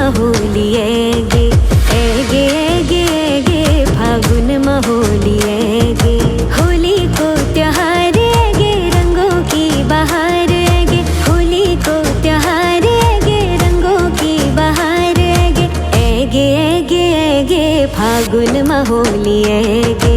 महोलिये गे, एगे एगे एगे फागुन महोलिये गे। होली को त्योहार गे, रंगों की बहार गे, होली को त्योहार गे, रंगों की बहार गे, एगे एगे एगे फागुन महोलिये गे,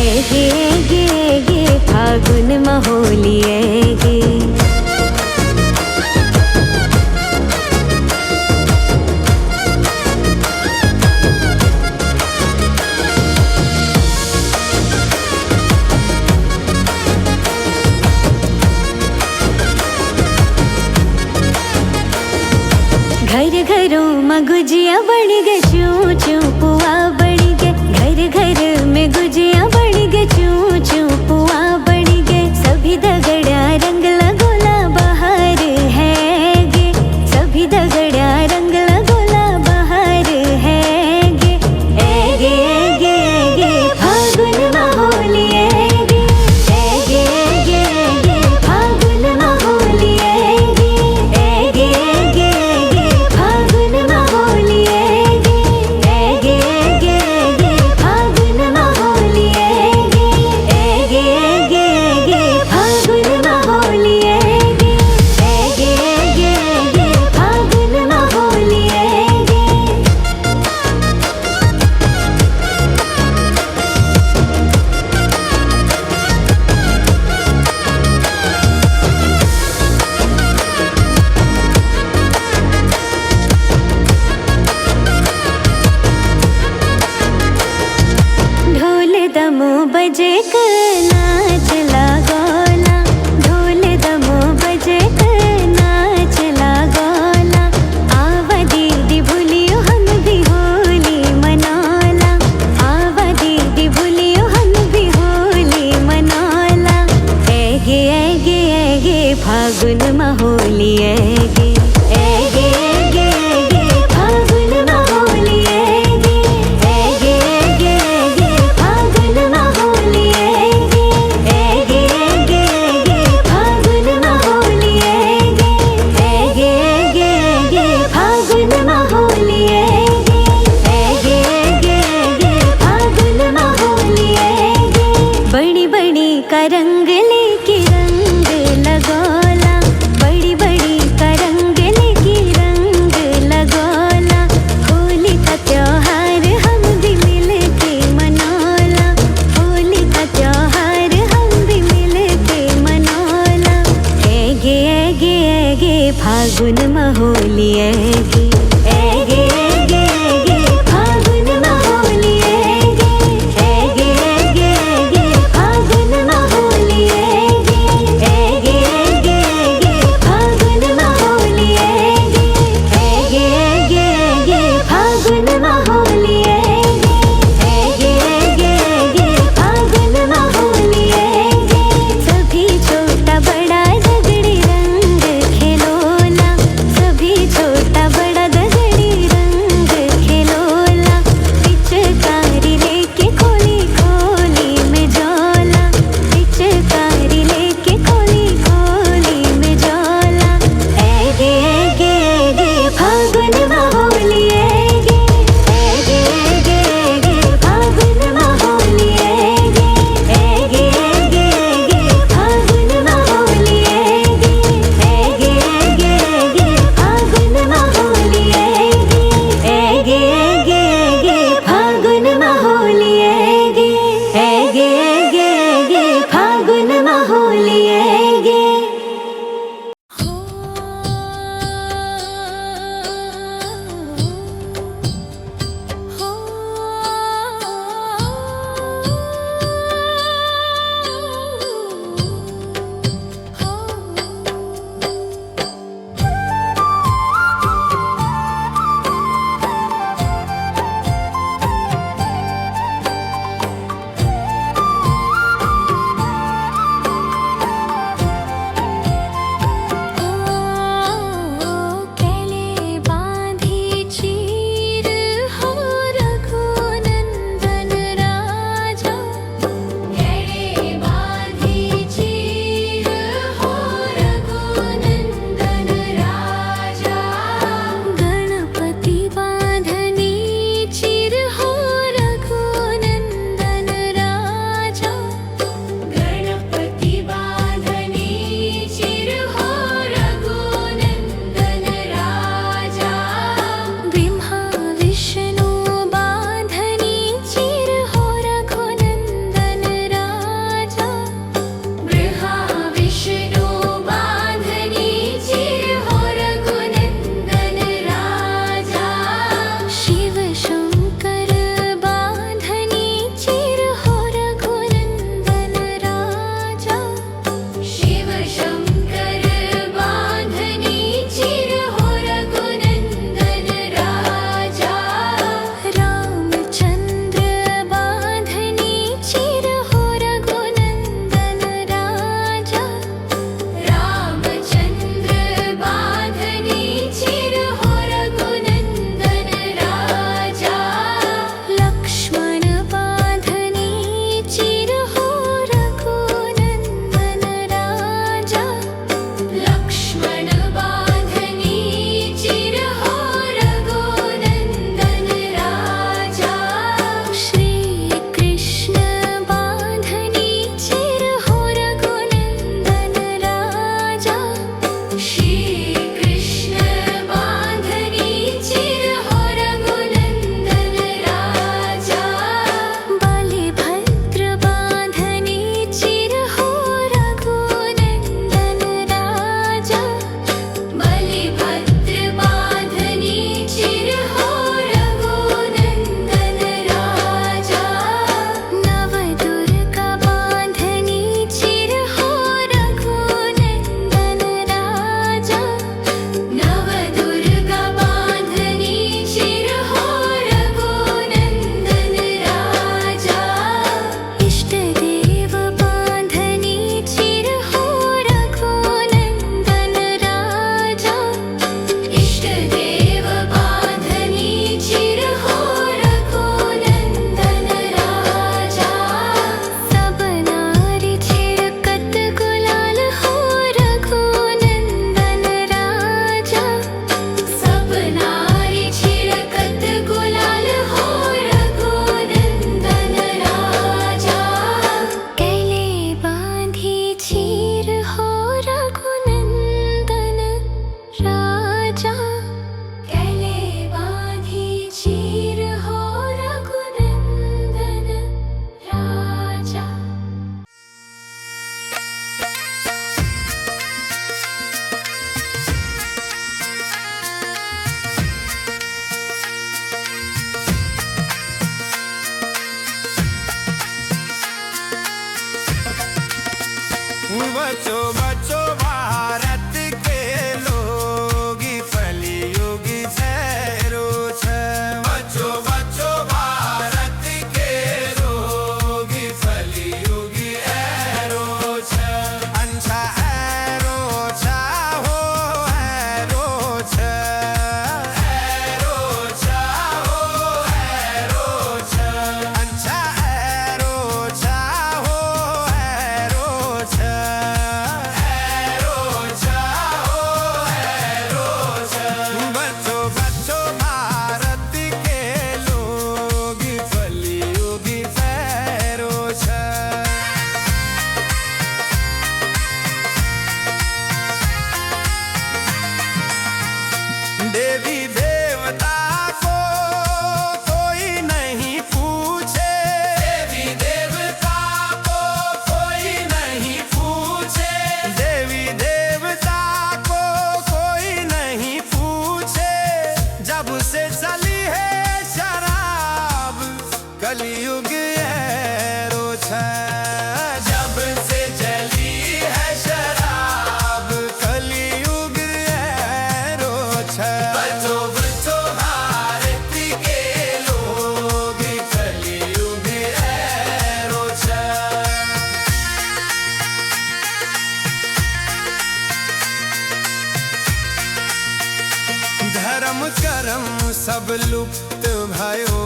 एगे एगे एगे फागुन महोलिये गे। घर घरों में गुजिया बन गे, चूं चूं पुआ बन गे, घर घर में गुजिया बन गे, चूं चूं पुआ बन गे। सभी दगड़ा रंग लगोला बहार है गे, सभी दगड़ा रंग लगोला बहार है गे, एगे एगे एगे फागुन महोलिये गे, एगे एगे एगे फागुन महोलिये गे, एगे एगे एगे फागुन महोलिये गे, एगे एगे एगे फागुन महोलिये गे, एगे एगे एगे फागुन महोलिये गे, एगे एगे एगे फागुन महोलिये गे। ढोल दमो बजे क नाच लागोला, ढोल दमो बजे क नाच लागोला। आवा दीदी भूलियो हम भी होली मनोला, आवा दीदी भूलियो हम भी होली मनोला, एगे एगे एगे फागुन महोलिये गे, एगे एगे एगे फागुन महोलिये गे, एगे एगे एगे फागुन महोलिये गे, एगे एगे एगे फागुन महोलिये गे, एगे एगे एगे फागुन महोलिये गे, एगे एगे एगे फागुन महोलिये गे। बड़ी बड़ी का रंग लेके रंग लगोला, बड़ी बड़ी का रंग लेके रंग लगोला। होली का त्योहार हम भी मिल के मनोला, होली का त्योहार हम भी मिल के मनोला, एगे एगे एगे फागुन महोलिये गे, एगे एगे एगे फागुन महोलिये गे, एगे एगे एगे फागुन महोलिये गे, एगे एगे एगे फागुन महोलिये गे, एगे एगे एगे फागुन महोलिये गे, एगे एगे एगे फागुन महोलिये गे। सभी छोटा बड़ा दगड़ी रंग खेलोला, सभी छोटा बड़ा बचो बचो भारत के लोग कलयुग छैरो छै। बचो बचो भारत के लोग कलयुग ऐरो छै। अंछा ऐरो छा हो ऐरो छै। ऐरो छा हो ऐरो छै। अंछा ऐरो छा हो ऐरो छै। बचो बचो भारत के लोग कलयुग ऐरो छै। देवी देवता को कोई नहीं पूछे। देवी देवता को कोई नहीं पूछे। देवी देवता को कोई नहीं पूछे। जब से चली है शराब कलयुग ऐरो छै। जब से चली है शराब कलयुग ऐरो छै। बचो बचो भारत के लोग कलयुग ऐरो छै। धर्म कर्म सब लुप्त भयो।